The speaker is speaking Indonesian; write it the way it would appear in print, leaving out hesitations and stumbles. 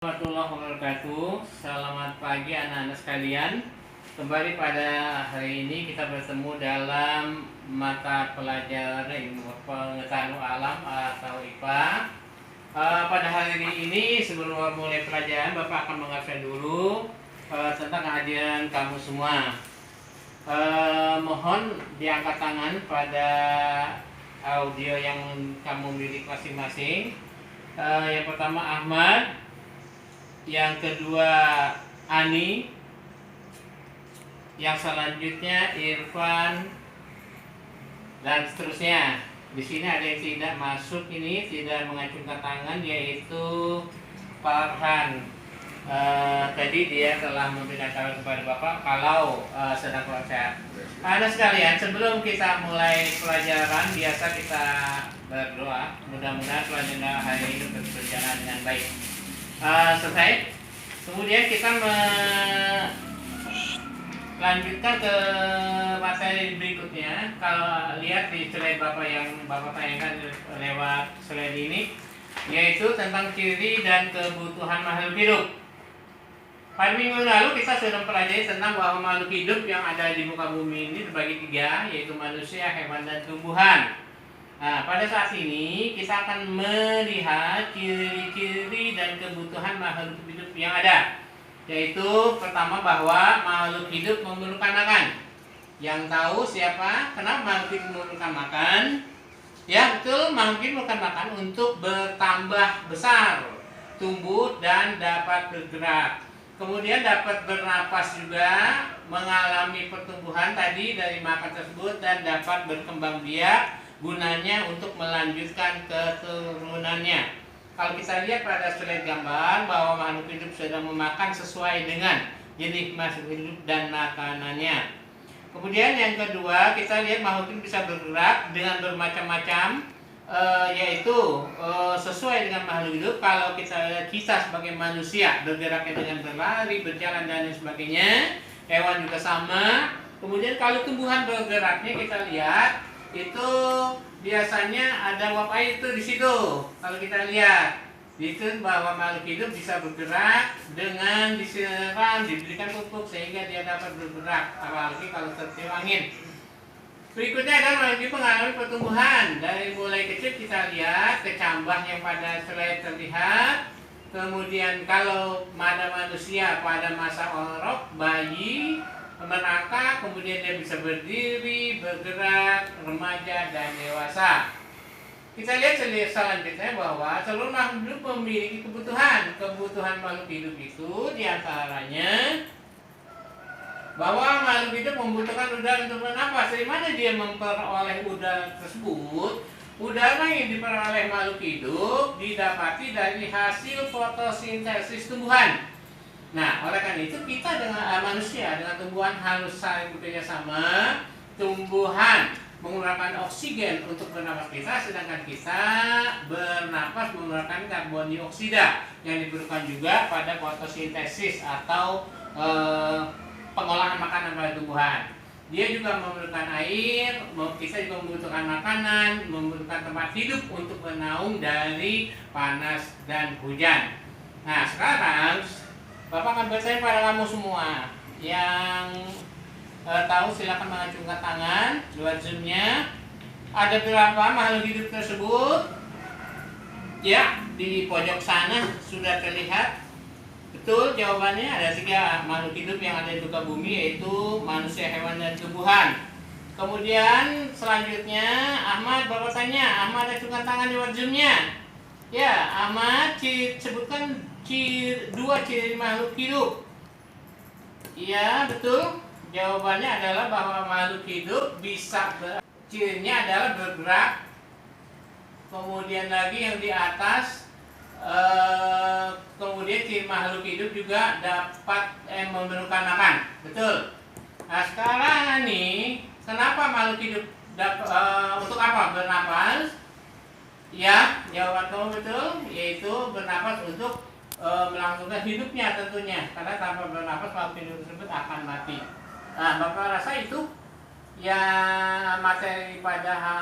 Warahmatullahi wabarakatuh. Selamat pagi anak-anak sekalian. Kembali pada hari ini kita bertemu dalam mata pelajaran ilmu pengetahuan alam atau IPA. Pada hari ini sebelum mulai pelajaran, Bapak akan mengabsen dulu tentang kehadiran kamu semua. Mohon diangkat tangan pada audio yang kamu miliki masing-masing. Yang pertama Ahmad, yang kedua Ani, yang selanjutnya Irfan, dan seterusnya. Di sini ada yang tidak masuk, ini tidak mengacungkan tangan, yaitu Farhan. Tadi dia telah memberikan kabar kepada Bapak kalau sedang kurang sehat. Anak sekalian, sebelum kita mulai pelajaran, biasa kita berdoa. Mudah-mudahan pelajaran hari ini berjalan dengan baik. Selesai. Kemudian kita melanjutkan ke materi berikutnya. Kalau lihat di slide Bapak yang Bapak tanyakan lewat slide ini, yaitu tentang ciri dan kebutuhan makhluk hidup. Pada minggu lalu kita sudah mempelajari tentang bahwa makhluk hidup yang ada di muka bumi ini terbagi tiga, yaitu manusia, hewan, dan tumbuhan. Nah, pada saat ini kita akan melihat ciri-ciri dan kebutuhan makhluk hidup yang ada. Yaitu pertama bahwa makhluk hidup memerlukan makan. Yang tahu siapa? Kenapa makhluk hidup memerlukan makan? Ya betul, makhluk hidup memerlukan makan untuk bertambah besar, tumbuh, dan dapat bergerak. Kemudian dapat bernapas juga, mengalami pertumbuhan tadi dari makan tersebut, dan dapat berkembang biak, gunanya untuk melanjutkan keturunannya. Kalau kita lihat pada slide gambar bahwa makhluk hidup sedang memakan sesuai dengan jenis makhluk hidup dan makanannya. Kemudian yang kedua, kita lihat makhluk hidup bisa bergerak dengan bermacam-macam, yaitu sesuai dengan makhluk hidup. Kalau kita sebagai manusia bergeraknya dengan berlari, berjalan, dan lain sebagainya. Hewan juga sama. Kemudian kalau tumbuhan bergeraknya kita lihat itu biasanya ada uap air itu di situ. Kalau kita lihat itu bahwa makhluk hidup bisa bergerak dengan disiram, diberikan pupuk sehingga dia dapat bergerak, apalagi kalau tertiup angin. Berikutnya adalah makhluk hidup mengalami pertumbuhan. Dari mulai kecil kita lihat kecambah yang pada slide terlihat. Kemudian kalau pada manusia pada masa orok, bayi, merangkak, kemudian dia bisa berdiri, bergerak, remaja, dan dewasa. Kita lihat selanjutnya bahwa seluruh makhluk hidup memiliki kebutuhan. Kebutuhan makhluk hidup itu diantaranya bahwa makhluk hidup membutuhkan udara untuk bernapas. Dari mana dia memperoleh udara tersebut? Udara yang diperoleh makhluk hidup didapati dari hasil fotosintesis tumbuhan. Nah, oleh karena itu kita dengan manusia dengan tumbuhan harus saling bekerja sama. Tumbuhan mengeluarkan oksigen untuk bernapas kita, sedangkan kita bernapas menggunakan karbon dioksida yang diperlukan juga pada fotosintesis atau pengolahan makanan pada tumbuhan. Dia juga memerlukan air, kita juga membutuhkan makanan, membutuhkan tempat hidup untuk bernaung dari panas dan hujan. Nah, sekarang Bapak akan bertanya pada kamu semua. Yang tahu silakan mengacungkan tangan lewat zoom-nya. Ada berapa makhluk hidup tersebut? Ya, di pojok sana sudah terlihat. Betul, jawabannya ada 3 makhluk hidup yang ada di muka bumi, yaitu manusia, hewan, dan tumbuhan. Kemudian selanjutnya Ahmad, Bapak tanya, Ahmad acungkan tangan lewat zoom-nya. Ya, Ahmad sebutkan 2 ciri makhluk hidup. Iya, betul. Jawabannya adalah bahwa makhluk hidup bisa cirinya adalah bergerak. Kemudian lagi yang di atas, kemudian ciri makhluk hidup juga dapat memerlukan makan. Betul. Nah, sekarang nih, kenapa makhluk hidup untuk apa bernapas? Ya, jawaban kamu betul, yaitu bernapas untuk melangsungkan hidupnya tentunya, karena tanpa bernapas makhluk hidup tersebut akan mati. Nah, Bapak rasa itu ya materi pada hal